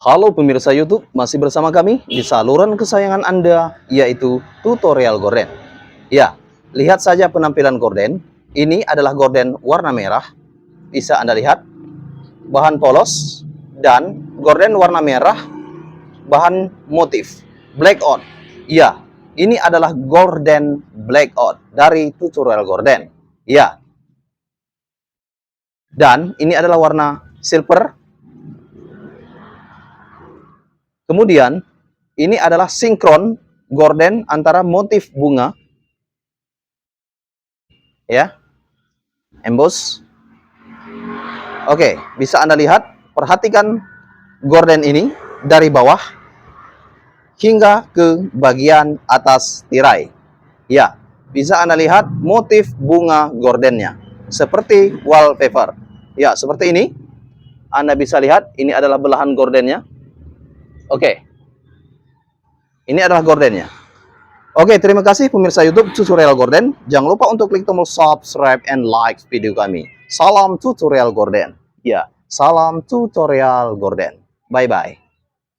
Halo pemirsa YouTube, masih bersama kami di saluran kesayangan Anda, yaitu Tutorial Gorden. Ya, lihat saja penampilan gorden. Ini adalah gorden warna merah. Bisa Anda lihat, bahan polos, dan gorden warna merah, bahan motif, black out. Ya, ini adalah gorden black out dari Tutorial Gorden. Ya, dan ini adalah warna silver. Kemudian, ini adalah sinkron gorden antara motif bunga, ya, emboss. Oke, bisa Anda lihat, perhatikan gorden ini dari bawah hingga ke bagian atas tirai. Ya, bisa Anda lihat motif bunga gordennya, seperti wallpaper. Ya, seperti ini. Anda bisa lihat, ini adalah belahan gordennya. Oke, ini adalah gordennya. Oke, terima kasih pemirsa YouTube Tutorial Gorden. Jangan lupa untuk klik tombol subscribe and like video kami. Salam Tutorial Gorden. Ya, salam Tutorial Gorden. Bye-bye.